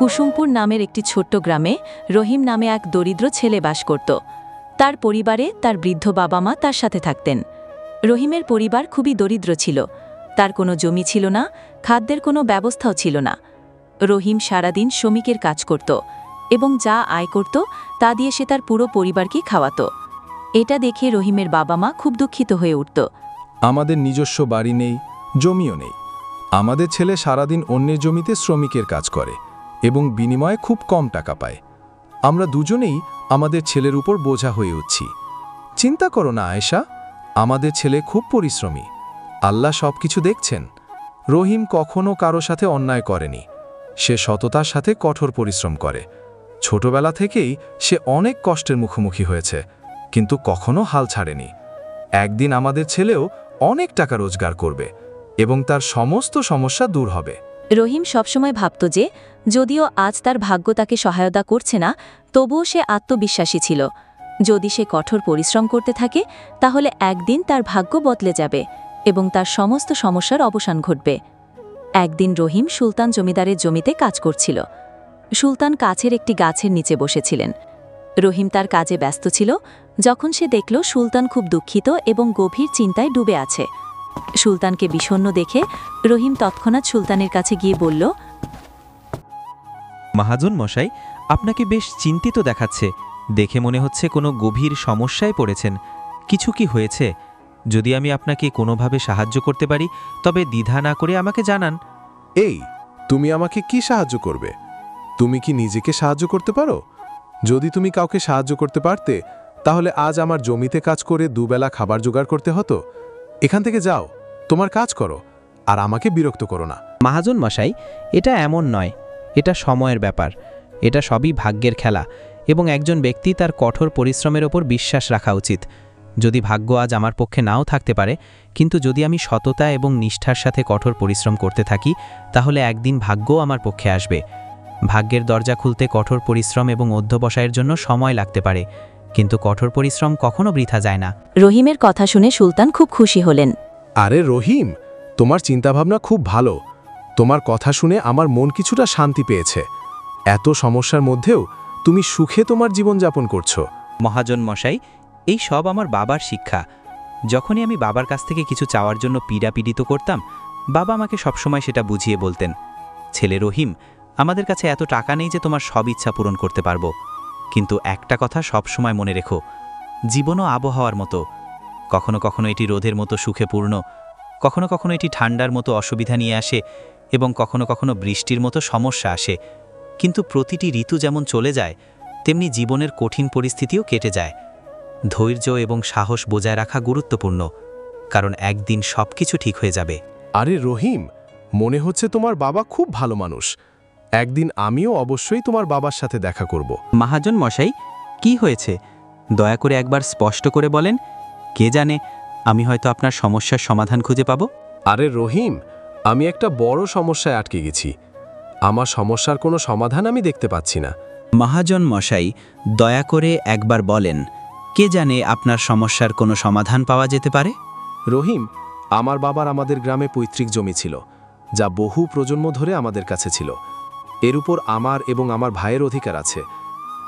কুসুমপুর নামের একটি ছোট্ট গ্রামে রহিম নামে এক দরিদ্র ছেলে বাস করত। তার পরিবারে তার বৃদ্ধ বাবা মা তার সাথে থাকতেন। রহিমের পরিবার খুবই দরিদ্র ছিল। তার কোনো জমি ছিল না, খাদ্যের কোনো ব্যবস্থাও ছিল না। রহিম সারাদিন শ্রমিকের কাজ করত এবং যা আয় করত তা দিয়ে সে তার পুরো পরিবারকে খাওয়াত। এটা দেখে রহিমের বাবা মা খুব দুঃখিত হয়ে উঠত। আমাদের নিজস্ব বাড়ি নেই, জমিও নেই। আমাদের ছেলে সারাদিন অন্যের জমিতে শ্রমিকের কাজ করে এবং বিনিময়ে খুব কম টাকা পায়। আমরা দুজনেই আমাদের ছেলের উপর বোঝা হয়ে উঠছি। চিন্তা করো না আয়েশা, আমাদের ছেলে খুব পরিশ্রমী। আল্লাহ সব কিছু দেখছেন। রহিম কখনো কারো সাথে অন্যায় করেনি। সে সততার সাথে কঠোর পরিশ্রম করে। ছোটবেলা থেকেই সে অনেক কষ্টের মুখোমুখি হয়েছে, কিন্তু কখনো হাল ছাড়েনি। একদিন আমাদের ছেলেও অনেক টাকা রোজগার করবে এবং তার সমস্ত সমস্যা দূর হবে। রহিম সবসময় ভাবত যে যদিও আজ তার ভাগ্য তাকে সহায়তা করছে না, তবুও সে আত্মবিশ্বাসী ছিল। যদি সে কঠোর পরিশ্রম করতে থাকে তাহলে একদিন তার ভাগ্য বদলে যাবে এবং তার সমস্ত সমস্যার অবসান ঘটবে। একদিন রহিম সুলতান জমিদারের জমিতে কাজ করছিল। সুলতান কাছের একটি গাছের নিচে বসেছিলেন। রহিম তার কাজে ব্যস্ত ছিল যখন সে দেখল সুলতান খুব দুঃখিত এবং গভীর চিন্তায় ডুবে আছে। সুলতানকে বিষণ্ণ দেখে রহিম তৎক্ষণাৎ সুলতানের কাছে গিয়ে বলল, মহাজন মশাই, আপনাকে বেশ চিন্তিত দেখাচ্ছে। দেখে মনে হচ্ছে কোনো গভীর সমস্যায় পড়েছেন। কিছু কি হয়েছে? যদি আমি আপনাকে কোনোভাবে সাহায্য করতে পারি তবে দ্বিধা না করে আমাকে জানান। এই, তুমি আমাকে কি সাহায্য করবে? তুমি কি নিজেকে সাহায্য করতে পারো? যদি তুমি কাউকে সাহায্য করতে পারতে তাহলে আজ আমার জমিতে কাজ করে দুবেলা খাবার জোগাড় করতে হতো। এখান থেকে যাও, তোমার কাজ করো, আর আমাকে বিরক্ত করো না। মহাজন মশাই, এটা এমন নয়। এটা সময়ের ব্যাপার। এটা সবই ভাগ্যের খেলা এবং একজন ব্যক্তি তার কঠোর পরিশ্রমের ওপর বিশ্বাস রাখা উচিত। যদি ভাগ্য আজ আমার পক্ষে নাও থাকতে পারে, কিন্তু যদি আমি সততা এবং নিষ্ঠার সাথে কঠোর পরিশ্রম করতে থাকি তাহলে একদিন ভাগ্যও আমার পক্ষে আসবে। ভাগ্যের দরজা খুলতে কঠোর পরিশ্রম এবং অধ্যবসায়ের জন্য সময় লাগতে পারে, কিন্তু কঠোর পরিশ্রম কখনো বৃথা যায় না। রহিমের কথা শুনে সুলতান খুব খুশি হলেন। আরে রহিম, তোমার চিন্তাভাবনা খুব ভালো। তোমার কথা শুনে আমার মন কিছুটা শান্তি পেয়েছে। এত সমস্যার মধ্যেও তুমি সুখে তোমার জীবনযাপন করছো। মহাজন মশাই, এই সব আমার বাবার শিক্ষা। যখনই আমি বাবার কাছ থেকে কিছু চাওয়ার জন্য পীড়াপীড়িত করতাম, বাবা আমাকে সবসময় সেটা বুঝিয়ে বলতেন, ছেলে রহিম, আমাদের কাছে এত টাকা নেই যে তোমার সব ইচ্ছা পূরণ করতে পারবো, কিন্তু একটা কথা সবসময় মনে রেখো, জীবনও আবহাওয়ার মতো। কখনো কখনো এটি রোদের মতো সুখে পূর্ণ, কখনো কখনো এটি ঠান্ডার মতো অসুবিধা নিয়ে আসে এবং কখনো কখনো বৃষ্টির মতো সমস্যা আসে। কিন্তু প্রতিটি ঋতু যেমন চলে যায় তেমনি জীবনের কঠিন পরিস্থিতিও কেটে যায়। ধৈর্য এবং সাহস বজায় রাখা গুরুত্বপূর্ণ, কারণ একদিন সবকিছু ঠিক হয়ে যাবে। আরে রহিম, মনে হচ্ছে তোমার বাবা খুব ভালো মানুষ। একদিন আমিও অবশ্যই তোমার বাবার সাথে দেখা করব। মহাজন মশাই, কি হয়েছে? দয়া করে একবার স্পষ্ট করে বলেন। কে জানে, আমি হয়তো আপনার সমস্যার সমাধান খুঁজে পাব। আরে রহিম, আমি একটা বড় সমস্যায় আটকে গেছি। আমার সমস্যার কোনো সমাধান আমি দেখতে পাচ্ছি না। মহাজন মশাই, দয়া করে একবার বলেন, কে জানে আপনার সমস্যার কোনো সমাধান পাওয়া যেতে পারে। রহিম, আমার বাবার আমাদের গ্রামে পৈতৃক জমি ছিল, যা বহু প্রজন্ম ধরে আমাদের কাছে ছিল। এর উপর আমার এবং আমার ভাইয়ের অধিকার আছে,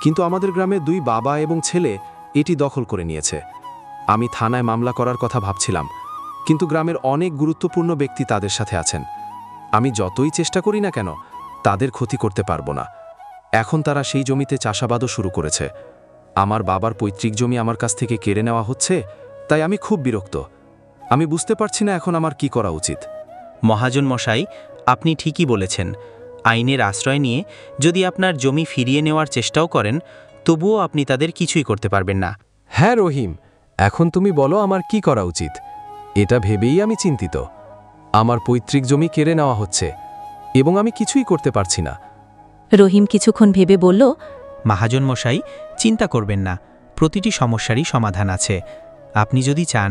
কিন্তু আমাদের গ্রামে দুই বাবা এবং ছেলে এটি দখল করে নিয়েছে। আমি থানায় মামলা করার কথা ভাবছিলাম, কিন্তু গ্রামের অনেক গুরুত্বপূর্ণ ব্যক্তি তাদের সাথে আছেন। আমি যতই চেষ্টা করি না কেন তাদের ক্ষতি করতে পারবো না। এখন তারা সেই জমিতে চাষাবাদও শুরু করেছে। আমার বাবার পৈতৃক জমি আমার কাছ থেকে কেড়ে নেওয়া হচ্ছে, তাই আমি খুব বিরক্ত। আমি বুঝতে পারছি না এখন আমার কি করা উচিত। মহাজন মশাই, আপনি ঠিকই বলেছেন। আইনের আশ্রয় নিয়ে যদি আপনার জমি ফিরিয়ে নেওয়ার চেষ্টাও করেন, তবুও আপনি তাদের কিছুই করতে পারবেন না। হ্যাঁ রহিম, এখন তুমি বলো আমার কি করা উচিত। এটা ভেবেই আমি চিন্তিত। আমার পৈতৃক জমি কেড়ে নেওয়া হচ্ছে এবং আমি কিছুই করতে পারছি না। রহিম কিছুক্ষণ ভেবে বলল, মহাজন মশাই, চিন্তা করবেন না, প্রতিটি সমস্যারই সমাধান আছে। আপনি যদি চান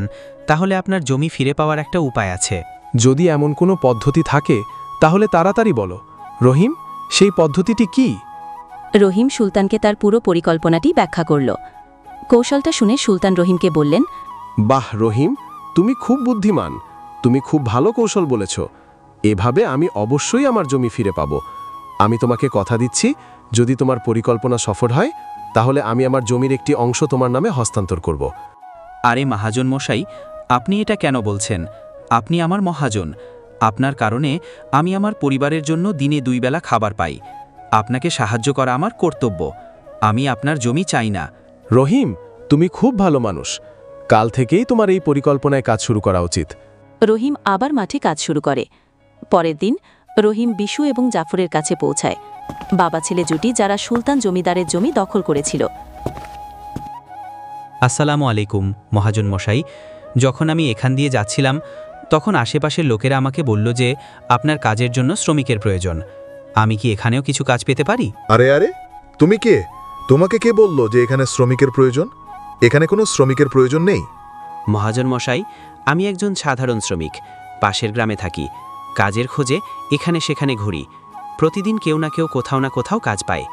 তাহলে আপনার জমি ফিরে পাওয়ার একটা উপায় আছে। যদি এমন কোনো পদ্ধতি থাকে তাহলে তাড়াতাড়ি বলো। রহিম, সেই পদ্ধতিটি কি? রহিম সুলতানকে তার পুরো পরিকল্পনাটি ব্যাখ্যা করল। কৌশলটা শুনে সুলতান রহিমকে বললেন, বাহ রহিম, তুমি খুব বুদ্ধিমান। তুমি খুব ভালো কৌশল বলেছ। এভাবে আমি অবশ্যই আমার জমি ফিরে পাব। আমি তোমাকে কথা দিচ্ছি, যদি তোমার পরিকল্পনা সফল হয় তাহলে আমি আমার জমির একটি অংশ তোমার নামে হস্তান্তর করব। আরে মহাজন মশাই, আপনি এটা কেন বলছেন? আপনি আমার মহাজন। আপনার কারণে আমি আমার পরিবারের জন্য দিনে 2 বেলা খাবার পাই। আপনাকে সাহায্য করা আমার কর্তব্য। আমি আপনার জমি চাই না। রহিম, তুমি খুব ভালো মানুষ। কাল থেকেই তোমার এই পরিকল্পনায় কাজ শুরু করা উচিত। রহিম আবার মাঠে কাজ শুরু করে। পরের দিন রহিম বিশু এবং জাফরের কাছে পৌঁছায়, বাবা ছেলে জুটি যারা সুলতান জমিদারের জমি দখল করেছিল। আসসালামু আলাইকুম মহাজন মশাই। যখন আমি এখান দিয়ে যাচ্ছিলাম তখন আশেপাশের লোকেরা আমাকে বলল যে আপনার কাজের জন্য শ্রমিকের প্রয়োজন। আমি কি এখানেও কিছু কাজ পেতে পারি? আরে আরে, তুমি কে? তোমাকে কে বললো যে এখানে শ্রমিকের প্রয়োজন? এখানে কোনো শ্রমিকের প্রয়োজন নেই। মহাজন মশাই, আমি একজন সাধারণ শ্রমিক, পাশের গ্রামে থাকি। কাজের খোঁজে এখানে সেখানে ঘুরি। প্রতিদিন কেউ না কেউ কোথাও না কোথাও কাজ পায়।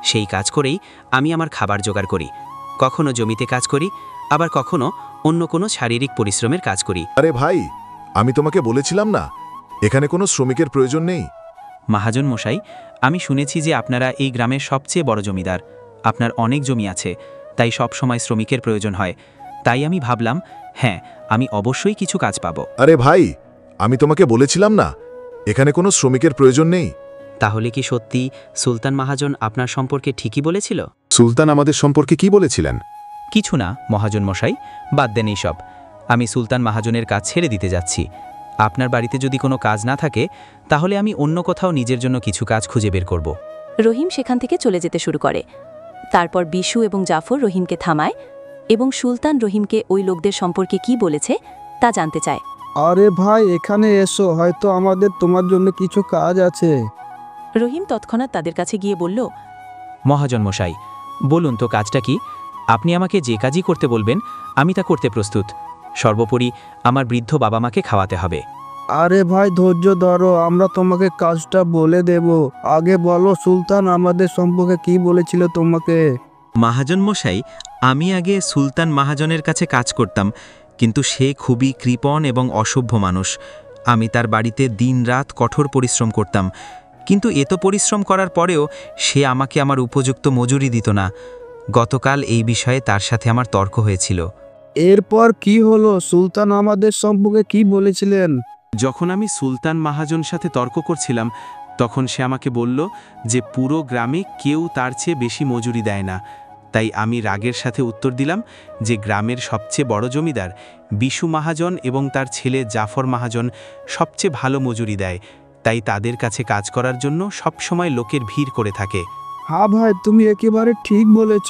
সেই কাজ করেই আমি আমার খাবার জোগাড় করি। কখনো জমিতে কাজ করি, আবার কখনো অন্য কোনো শারীরিক পরিশ্রমের কাজ করি। আরে ভাই, আমি তোমাকে বলেছিলাম না এখানে কোনো শ্রমিকের প্রয়োজন নেই। মহাজন মশাই, আমি শুনেছি যে আপনারা এই গ্রামের সবচেয়ে বড় জমিদার। আপনার অনেক জমি আছে, তাই সব সময় শ্রমিকের প্রয়োজন হয়। তাই আমি ভাবলাম, হ্যাঁ, আমি অবশ্যই কিছু কাজ পাব। আরে ভাই, আমি তোমাকে বলেছিলাম না এখানে কোনো শ্রমিকের প্রয়োজন নেই। তাহলে কি সত্যি সুলতান মহাজন আপনার সম্পর্কে ঠিকই বলেছিল? সুলতান আমাদের সম্পর্কে কি বলেছিলেন? কিছু না মহাজন মশাই, বাদ দেন এইসব। আমি সুলতান মহাজনের কাজ ছেড়ে দিতে যাচ্ছি। আপনার বাড়িতে যদি কোনো কাজ না থাকে তাহলে আমি অন্য কোথাও নিজের জন্য কিছু কাজ খুঁজে বের করব। রহিম সেখান থেকে চলে যেতে শুরু করে। তারপর বিশু এবং জাফর রহিমকে থামায় এবং সুলতান রহিমকে ওই লোকদের সম্পর্কে কি বলেছে তা জানতে চায়। আরে ভাই, এখানে এসো, হয়তো আমাদের তোমার জন্য কিছু কাজ আছে। রহিম তৎক্ষণাৎ তাদের কাছে গিয়ে বলল, মহাজন মশাই, বলুন তো কাজটা কি? আপনি আমাকে যে কাজই করতে বলবেন আমি তা করতে প্রস্তুত। সর্বোপরি আমার বৃদ্ধ বাবা মাকে খাওয়াতে হবে। আরে ভাই, ধৈর্য ধরো, আমরা তোমাকে কাজটা বলে দেব। আগে বলো, সুলতান আমাদের সম্পর্কে কি বলেছিল তোমাকে? মহাজন মশাই, আমি আগে সুলতান মহাজনের কাছে কাজ করতাম, কিন্তু সে খুবই কৃপণ এবং অসভ্য মানুষ। আমি তার বাড়িতে দিনরাত কঠোর পরিশ্রম করতাম, কিন্তু এত পরিশ্রম করার পরেও সে আমাকে আমার উপযুক্ত মজুরি দিত না। গতকাল এই বিষয়ে তার সাথে আমার তর্ক হয়েছিল। এরপর কি হলো? সুলতান আমাদের সম্পর্কে কি বলেছিলেন? যখন আমি সুলতান মহাজন সাথে তর্ক করছিলাম তখন সে আমাকে বলল যে পুরো গ্রামে কেউ তার চেয়ে বেশি মজুরি দেয় না। তাই আমি রাগের সাথে উত্তর দিলাম যে গ্রামের সবচেয়ে বড় জমিদার বিশু মহাজন এবং তার ছেলে জাফর মহাজন সবচেয়ে ভালো মজুরি দেয়, তাই তাদের কাছে কাজ করার জন্য সবসময় লোকের ভিড় করে থাকে। হ্যাঁ ভাই, তুমি একেবারে ঠিক বলেছ।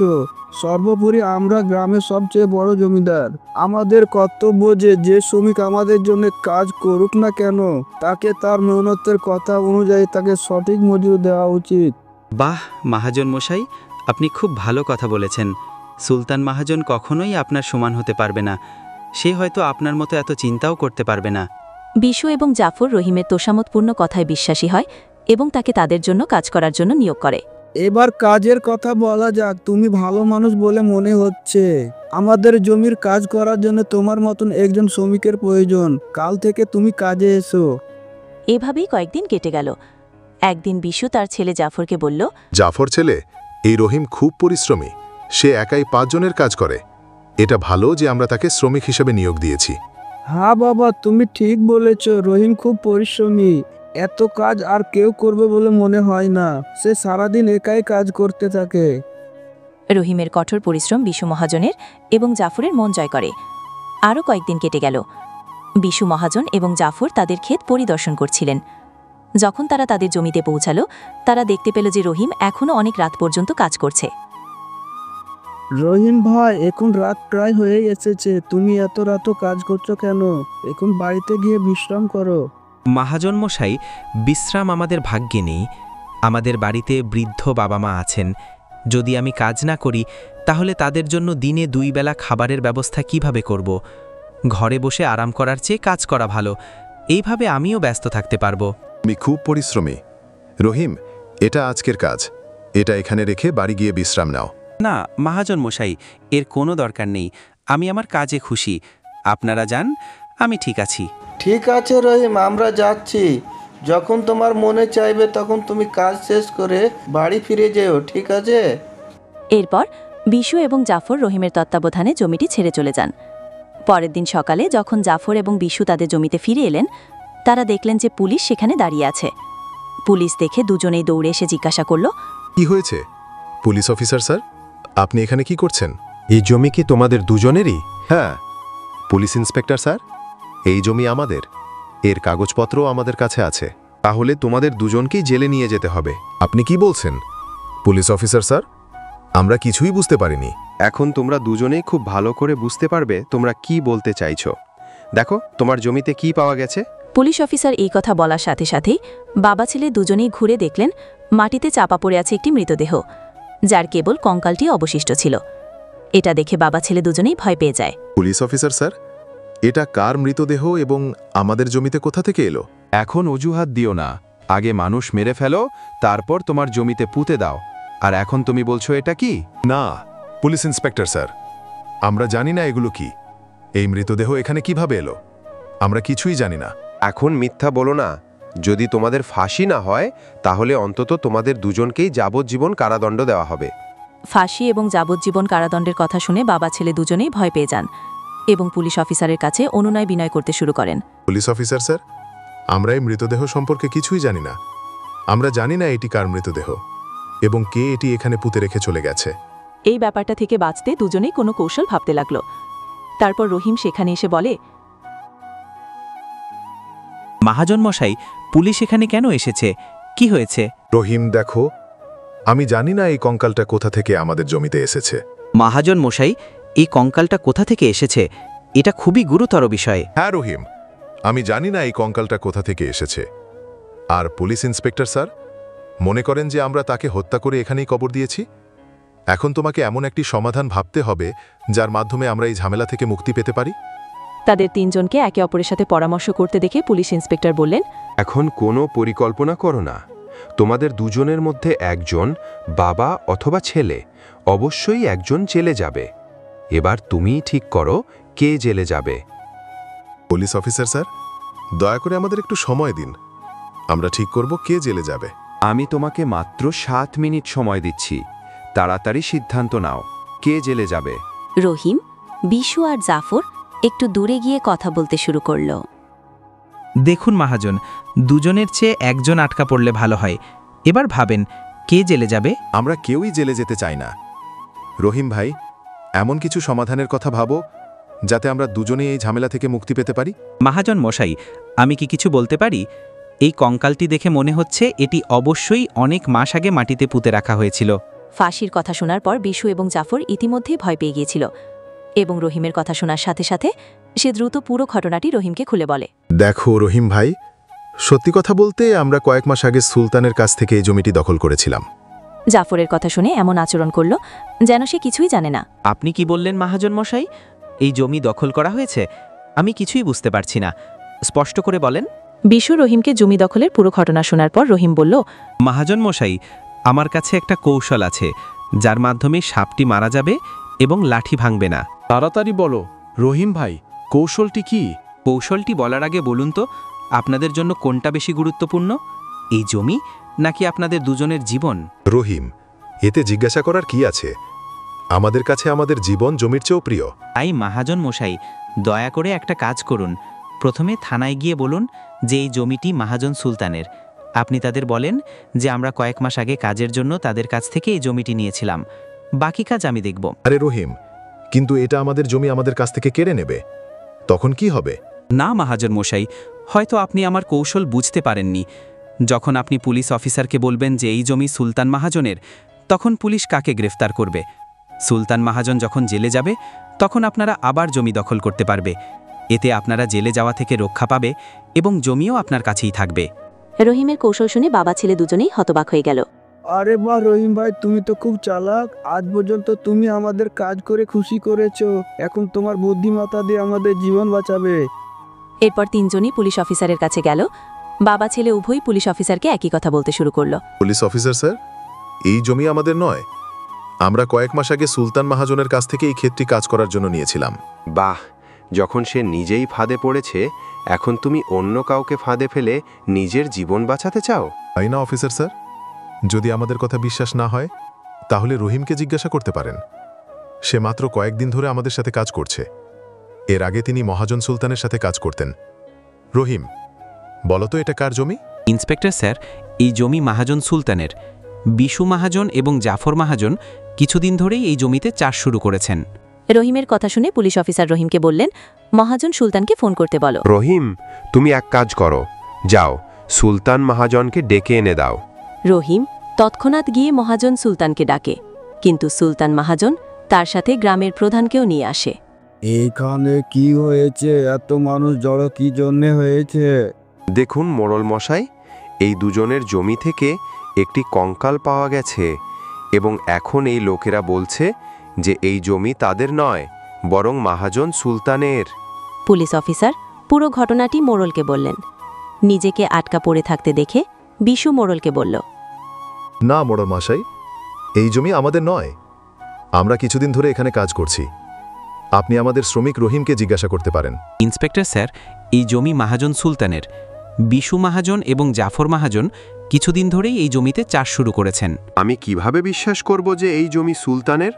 সর্বোপরি আমরা গ্রামের সবচেয়ে বড় জমিদার। আমাদের কর্তব্য যে যে শ্রমিক আমাদের জন্য কাজ করুক না কেন, তাকে তার মেহনতের কথা অনুযায়ী তাকে সঠিক মজুরি দেওয়া উচিত। বাহ মহাজন মশাই, আপনি খুব ভালো কথা বলেছেন। সুলতান মহাজন কখনোই আপনার সমান হতে পারবে না। সে হয়তো আপনার মতো এত চিন্তাও করতে পারবে না। বিশু এবং জাফর রহিমের তোষামতপূর্ণ কথায় বিশ্বাসী হয় এবং তাকে তাদের জন্য কাজ করার জন্য নিয়োগ করে। এবার কাজের কথা বলা যাক। তুমি ভালো মানুষ বলে মনে হচ্ছে। আমাদের জমির কাজ করার জন্য তোমার মতন একজন শ্রমিকের প্রয়োজন। কাল থেকে তুমি কাজে এসো। এভাবেই কয়েকদিন কেটে গেল। একদিন বিশু তার ছেলে জাফরকে বলল, জাফর ছেলে, এই রহিম খুব পরিশ্রমী। সে একাই 5 জনের কাজ করে। এটা ভালো যে আমরা তাকে শ্রমিক হিসেবে নিয়োগ দিয়েছি। হ্যাঁ বাবা, তুমি ঠিক বলেছ। রহিম খুব পরিশ্রমী। এত কাজ আর কেউ করবে বলে মনে হয় না। সে সারাদিন একাই কাজ করতে থাকে। রহিমের কঠোর পরিশ্রম বিশু মহাজনের এবং জাফরের মন জয় করে। আরও কয়েকদিন কেটে গেল। বিশু মহাজন এবং জাফর তাদের ক্ষেত পরিদর্শন করছিলেন। যখন তারা তাদের জমিতে পৌঁছালো, তারা দেখতে পেল যে রহিম এখনও অনেক রাত পর্যন্ত কাজ করছে। রহিম ভাই, এখন রাত প্রায় হয়ে এসেছে। তুমি এত রাতও কাজ করছো কেন? এখন বাড়িতে গিয়ে বিশ্রাম করো। মহাজন মশাই, বিশ্রাম আমাদের ভাগ্যে নেই। আমাদের বাড়িতে বৃদ্ধ বাবা মা আছেন। যদি আমি কাজ না করি তাহলে তাদের জন্য দিনে 2 বেলা খাবারের ব্যবস্থা কিভাবে করব? ঘরে বসে আরাম করার চেয়ে কাজ করা ভালো। এইভাবে আমিও ব্যস্ত থাকতে পারবো। তুমি খুব পরিশ্রমী। রহিম, এটা আজকের কাজ। এটা এখানে রেখে বাড়ি গিয়ে বিশ্রাম নাও। না মহাজন মশাই, এর কোনো দরকার নেই। আমি আমার কাজে খুশি। আপনারা যান, আমি ঠিক আছি। ঠিক আছে রহিম, আমরা যাচ্ছি। যখন তোমার মনে চাইবে তখন তুমি কাজ শেষ করে বাড়ি ফিরে যেও, ঠিক আছে? এরপর বিশু এবং জাফর রহিমের তত্ত্বাবধানে জমিটি ছেড়ে চলে যান। পরের দিন সকালে যখন জাফর এবং বিশু তাদের জমিতে ফিরে এলেন, তারা দেখলেন যে পুলিশ সেখানে দাঁড়িয়ে আছে। পুলিশ দেখে দুজনেই দৌড়ে এসে জিজ্ঞাসা করল, কি হয়েছে পুলিশ অফিসার স্যার, আপনি এখানে কি করছেন? এই জমি কি তোমাদের দুজনেরই? হ্যাঁ পুলিশ ইন্সপেক্টর স্যার, এই জমি আমাদের, এর কাগজপত্রও আমাদের কাছে আছে। তাহলে তোমাদের দুজনকেই জেলে নিয়ে যেতে হবে। আপনি কি বলছেন পুলিশ অফিসার স্যার? আমরা কিছুই বুঝতে পারিনি। এখন তোমরা দুজনেই খুব ভালো করে বুঝতে পারবে তোমরা কি বলতে চাইছো। দেখো তোমার জমিতে কি পাওয়া গেছে। পুলিশ অফিসার এই কথা বলার সাথে সাথেই বাবা ছেলে দুজনেই ঘুরে দেখলেন মাটিতে চাপা পড়ে আছে একটি মৃতদেহ, যার কেবল কঙ্কালটি অবশিষ্ট ছিল। এটা দেখে বাবা ছেলে দুজনেই ভয় পেয়ে যায়। পুলিশ অফিসার স্যার, এটা কার মৃতদেহ এবং আমাদের জমিতে কোথা থেকে এলো? এখন অজুহাত দিও না, আগে মানুষ মেরে ফেলো, তারপর তোমার জমিতে পুঁতে দাও। আর এখন তুমি বলছো এটা কি? না পুলিশ ইন্সপেক্টর স্যার, আমরা জানি না এগুলো কি। এই মৃতদেহ এখানে কিভাবে এলো আমরা কিছুই জানি না। এখন মিথ্যা বলো না। যদি তোমাদের ফাঁসি না হয় তাহলে অন্তত তোমাদের দুজনকেই যাবজ্জীবন কারাদণ্ড দেওয়া হবে। ফাঁসি এবং যাবজ্জীবন কারাদণ্ডের কথা শুনে বাবা ছেলে দুজনেই ভয় পেয়ে যান এবং পুলিশ অফিসারের কাছে অনুনয় বিনয় করতে শুরু করেন। পুলিশ অফিসার স্যার, আমরা এই মৃতদেহ সম্পর্কে কিছুই জানি না। আমরা জানি না এটি কার মৃতদেহ এবং কে এটি এখানে পুঁতে রেখে চলে গেছে। এই ব্যাপারটা থেকে বাঁচতে দুজনেই কোনো কৌশল ভাবতে লাগল। তারপর রহিম সেখানে এসে বলে, মহাজন মশাই, পুলিশ এখানে কেন এসেছে? কি হয়েছে? রহিম দেখো, আমি জানি না এই কঙ্কালটা কোথা থেকে আমাদের জমিতে এসেছে। মহাজন মশাই, এই কঙ্কালটা কোথা থেকে এসেছে? এটা খুবই গুরুতর বিষয়। হ্যাঁ রহিম, আমি জানি না এই কঙ্কালটা কোথা থেকে এসেছে। আর পুলিশ ইন্সপেক্টর স্যার, মনে করেন যে আমরা তাকে হত্যা করে এখানেই কবর দিয়েছি? এখন তোমাকে এমন একটি সমাধান ভাবতে হবে যার মাধ্যমে আমরা এই ঝামেলা থেকে মুক্তি পেতে পারি। তাদের তিনজনকে একে অপরের সাথে পরামর্শ করতে দেখে পুলিশ ইন্সপেক্টর বললেন, এখন কোনো পরিকল্পনা করো না। তোমাদের দুজনের মধ্যে একজন, বাবা অথবা ছেলে, অবশ্যই একজন জেলে যাবে। এবার তুমিই ঠিক করো কে জেলে যাবে। পুলিশ অফিসার স্যার, দয়া করে আমাদের একটু সময় দিন, আমরা ঠিক করব কে জেলে যাবে। আমি তোমাকে মাত্র 7 মিনিট সময় দিচ্ছি। তাড়াতাড়ি সিদ্ধান্ত নাও কে জেলে যাবে। রহিম, বিশু আর জাফর একটু দূরে গিয়ে কথা বলতে শুরু করল। দেখুন মহাজন, দুজনের চেয়ে একজন আটকা পড়লে ভালো হয়। এবার ভাবেন কে জেলে যাবে। আমরা কেউই জেলে যেতে চাই না। রহিম ভাই, এমন কিছু সমাধানের কথা ভাবো যাতে আমরা দুজনেই এই ঝামেলা থেকে মুক্তি পেতে পারি। মহাজন মশাই, আমি কি কিছু বলতে পারি? এই কঙ্কালটি দেখে মনে হচ্ছে এটি অবশ্যই অনেক মাস আগে মাটিতে পুঁতে রাখা হয়েছিল। ফাঁসির কথা শোনার পর বিশু এবং জাফর ইতিমধ্যেই ভয় পেয়ে গিয়েছিল এবং রহিমের কথা শোনার সাথে সাথে সে দ্রুত পুরো ঘটনাটি রহিমকে খুলে বলে। দেখো রহিম ভাই, সত্যি কথা বলতে আমরা কয়েক মাস আগে সুলতানের কাছ থেকে এই জমিটি দখল করেছিলাম। জাফরের কথা শুনে এমন আচরণ করল যেন সে কিছুই জানে না। আপনি কি বললেন মহাজন মশাই? এই জমি দখল করা হয়েছে? আমি কিছুই বুঝতে পারছি না, স্পষ্ট করে বলেন। বিশু রহিমকে জমি দখলের পুরো ঘটনা শোনার পর রহিম বলল, মহাজন মশাই, আমার কাছে একটা কৌশল আছে যার মাধ্যমে সাপটি মারা যাবে এবং লাঠি ভাঙবে না। তাড়াতাড়ি বলো রহিম ভাই, কৌশলটি কি? কৌশলটি বলার আগে বলুন তো, আপনাদের জন্য কোনটা বেশি গুরুত্বপূর্ণ, এই জমি নাকি আপনাদের দুজনের জীবন? রহিম, এতে জিজ্ঞাসা করার কি আছে? আমাদের কাছে আমাদের জীবন জমির চেয়েও প্রিয়। তাই মহাজন মশাই, দয়া করে একটা কাজ করুন। প্রথমে থানায় গিয়ে বলুন যে এই জমিটি মহাজন সুলতানের। আপনি তাদের বলেন যে আমরা কয়েক মাস আগে কাজের জন্য তাদের কাছ থেকে এই জমিটি নিয়েছিলাম, বাকি কাজ আমি দেখব। আরে রহিম, কিন্তু এটা আমাদের জমি আমাদের কাছ থেকে কেড়ে নেবে, তখন কি হবে? না মহাজন মশাই, হয়তো আপনি আমার কৌশল বুঝতে পারেননি। যখন আপনি পুলিশ অফিসারকে বলবেন যে এই জমি সুলতান মহাজনের, তখন পুলিশ কাকে গ্রেফতার করবে? সুলতান মহাজন যখন জেলে যাবে তখন আপনারা আবার জমি দখল করতে পারবে। এতে আপনারা জেলে যাওয়া থেকে রক্ষা পাবে এবং জমিও আপনার কাছেই থাকবে। রহিমের কৌশল শুনে বাবা ছেলে দুজনেই হতবাক হয়ে গেল। আরে বাহ রহিম ভাই, তুমি তো খুব চালাক। আজ পর্যন্ত তুমি আমাদের কাজ করে খুশি করেছো, এখন তোমার বুদ্ধিমত্তা দিয়ে আমাদের জীবন বাঁচাবে। এরপর তিনজনই পুলিশ অফিসারের কাছে গেল। বাবা ছেলে উভয়ই পুলিশ অফিসারকে একই কথা বলতে শুরু করল। পুলিশ অফিসার স্যার, এই জমি আমাদের নয়। আমরা কয়েক মাস আগে সুলতান মহাজনের কাছ থেকে এই ক্ষেতটি কাজ করার জন্য নিয়েছিলাম। বাহ, যখন সে নিজেই ফাঁদে পড়েছে এখন তুমি অন্য কাউকে ফাঁদে ফেলে নিজের জীবন বাঁচাতে চাও? তাই না অফিসার স্যার? যদি আমাদের কথা বিশ্বাস না হয় তাহলে রহিমকে জিজ্ঞাসা করতে পারেন। সে মাত্র কয়েকদিন ধরে আমাদের সাথে কাজ করছে। এর আগে তিনি মহাজন সুলতানের সাথে কাজ করতেন। রহিম, বলো তো এটা কার জমি? ইন্সপেক্টর স্যার, এই জমি মহাজন সুলতানের। বিশু মহাজন এবং জাফর মহাজন কিছুদিন ধরেই এই জমিতে চাষ শুরু করেছেন। রহিমের কথা শুনে পুলিশ অফিসার রহিমকে বললেন, মহাজন সুলতানকে ফোন করতে বলো। রহিম, তুমি এক কাজ করো, যাও সুলতান মহাজনকে ডেকে এনে দাও। রহিম তৎক্ষণাৎ গিয়ে মহাজন সুলতানকে ডাকে, কিন্তু সুলতান মহাজন তার সাথে গ্রামের প্রধানকেও নিয়ে আসে। এখানে কি হয়েছে? এত মানুষ জড়ো কি জন্যে হয়েছে? দেখুন মোড়ল মশাই, এই দুজনের জমি থেকে একটি কঙ্কাল পাওয়া গেছে এবং এখন এই লোকেরা বলছে যে এই জমি তাদের নয়, বরং মহাজন সুলতানের। পুলিশ অফিসার পুরো ঘটনাটি মোড়লকে বললেন। নিজেকে আটকা পড়ে থাকতে দেখে বিশু মোড়লকে বলল, না মোড়ল মশাই, এই জমি আমাদের নয়। আমরা কিছুদিন ধরে এখানে কাজ করছি। আপনি আমাদের শ্রমিক রহিমকে জিজ্ঞাসা করতে পারেন। ইন্সপেক্টর স্যার, এই জমি মহাজন সুলতানের। বিশু মহাজন এবং জাফর মহাজন কিছুদিন ধরেই এই জমিতে চাষ শুরু করেছেন। আমি কিভাবে বিশ্বাস করব যে এই জমি সুলতানের?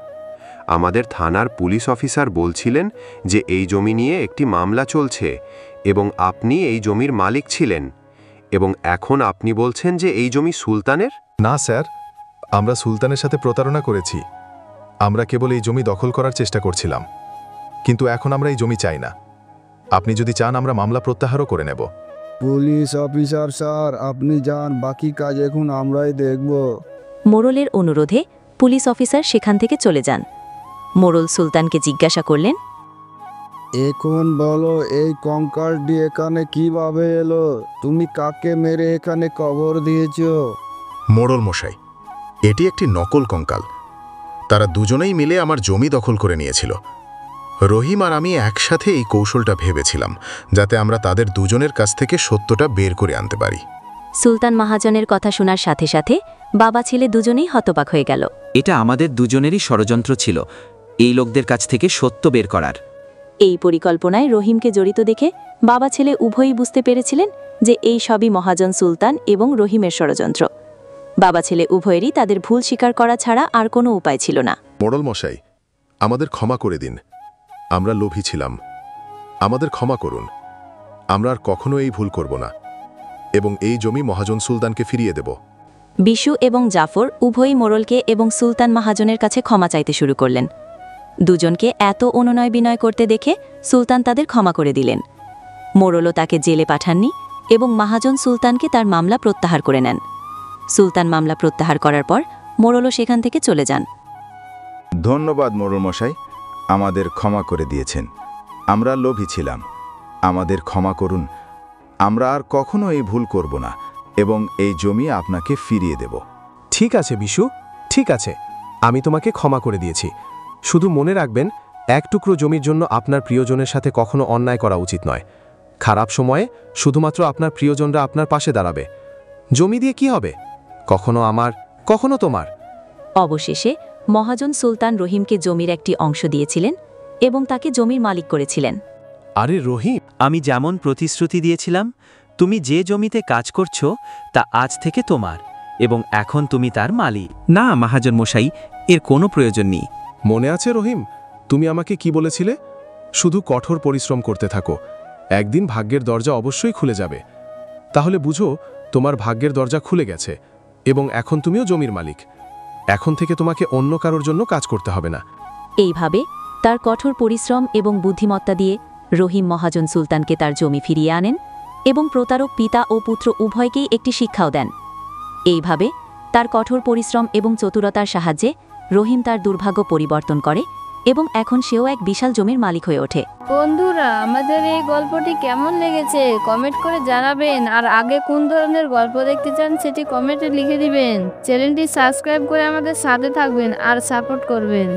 আমাদের থানার পুলিশ অফিসার বলছিলেন যে এই জমি নিয়ে একটি মামলা চলছে এবং আপনি এই জমির মালিক ছিলেন, এবং এখন আপনি বলছেন যে এই জমি সুলতানের? না স্যার, আমরা সুলতানের সাথে প্রতারণা করেছি। আমরা কেবল এই জমি দখল করার চেষ্টা করছিলাম, কিন্তু এখন আমরা এই জমি চাই না। আপনি যদি চান আমরা মামলা প্রত্যাহারও করে নেব। পুলিশ অফিসার স্যার, আপনি যান, বাকি কাজ এখন আমরাই দেখব। মোড়লের অনুরোধে পুলিশ অফিসার সেখান থেকে চলে যান। মোড়ল সুলতানকে জিজ্ঞাসা করলেন, এখন বলো, এই কঙ্কালটি এখানে কিভাবে এলো? তুমি কাকে মেরে এখানে কবর দিয়েছো? মোড়ল মশাই, এটি একটি নকল কঙ্কাল। তারা দুজনেই মিলে আমার জমি দখল করে নিয়েছিল। রহিম আর আমি একসাথে এই কৌশলটা ভেবেছিলাম, যাতে আমরা তাদের দুজনের কাছ থেকে সত্যটা বের করে আনতে পারি। সুলতান মহাজনের কথা শোনার সাথে সাথে বাবা ছেলে দুজনেই হতবাক হয়ে গেল। এটা আমাদের দুজনেরই ষড়যন্ত্র ছিল, এই লোকদের কাছ থেকে সত্য বের করার। এই পরিকল্পনায় রহিমকে জড়িত দেখে বাবা ছেলে উভয়ই বুঝতে পেরেছিলেন যে এই সবই মহাজন সুলতান এবং রহিমের ষড়যন্ত্র। বাবা ছেলে উভয়েরই তাদের ভুল স্বীকার করা ছাড়া আর কোনো উপায় ছিল না। মোড়ল মশাই, আমাদের ক্ষমা করে দিন। আমরা লোভী ছিলাম। আমাদের ক্ষমা করুন। আমরা আর কখনো এই ভুল করব না এবং এই জমি মহাজন সুলতানকে ফিরিয়ে দেব। বিশু এবং জাফর উভয়ই মোড়লকে এবং সুলতান মহাজনের কাছে ক্ষমা চাইতে শুরু করলেন। দুজনকে এত অনুনয় বিনয় করতে দেখে সুলতান তাদের ক্ষমা করে দিলেন। মোড়লও তাকে জেলে পাঠাননি এবং মহাজন সুলতানকে তার মামলা প্রত্যাহার করে নেন। সুলতান মামলা প্রত্যাহার করার পর মোড়লও সেখান থেকে চলে যান। ধন্যবাদ মোড়ল মশাই, আমাদের ক্ষমা করে দিয়েছেন। আমরা লোভী ছিলাম, আমাদের ক্ষমা করুন। আমরা আর কখনো এই ভুল করব না এবং এই জমি আপনাকে ফিরিয়ে দেব। ঠিক আছে বিশু, ঠিক আছে, আমি তোমাকে ক্ষমা করে দিয়েছি। শুধু মনে রাখবেন, এক টুকরো জমির জন্য আপনার প্রিয়জনের সাথে কখনো অন্যায় করা উচিত নয়। খারাপ সময়ে শুধুমাত্র আপনার প্রিয়জনরা আপনার পাশে দাঁড়াবে। জমি দিয়ে কি হবে? কখনো আমার, কখনো তোমার। অবশেষে মহাজন সুলতান রহিমকে জমির একটি অংশ দিয়েছিলেন এবং তাকে জমির মালিক করেছিলেন। আরে রহিম, আমি যেমন প্রতিশ্রুতি দিয়েছিলাম, তুমি যে জমিতে কাজ করছো তা আজ থেকে তোমার এবং এখন তুমি তার মালিক। না মহাজন মশাই, এর কোনো প্রয়োজন নেই। মনে আছে রহিম, তুমি আমাকে কি বলেছিলে? শুধু কঠোর পরিশ্রম করতে থাকো, একদিন ভাগ্যের দরজা অবশ্যই খুলে যাবে। তাহলে বুঝো, তোমার ভাগ্যের দরজা খুলে গেছে এবং এখন তুমিও জমির মালিক। এখন থেকে তোমাকে অন্য কারোর জন্য কাজ করতে হবে না। এইভাবে তার কঠোর পরিশ্রম এবং বুদ্ধিমত্তা দিয়ে রহিম মহাজন সুলতানকে তার জমি ফিরিয়ে আনেন এবং প্রতারক পিতা ও পুত্র উভয়কেই একটি শিক্ষাও দেন। এইভাবে তার কঠোর পরিশ্রম এবং চতুরতার সাহায্যে রহিম তার দুর্ভাগ্য পরিবর্তন করে এবং এখন সেও এক বিশাল জমির মালিক হয়ে ওঠে। বন্ধুরা, আমাদের এই গল্পটি কেমন লেগেছে কমেন্ট করে জানাবেন, আর আগে কোন ধরনের গল্প দেখতে চান সেটি কমেন্টে লিখে দিবেন। চ্যানেলটি সাবস্ক্রাইব করে আমাদের সাথে থাকবেন আর সাপোর্ট করবেন।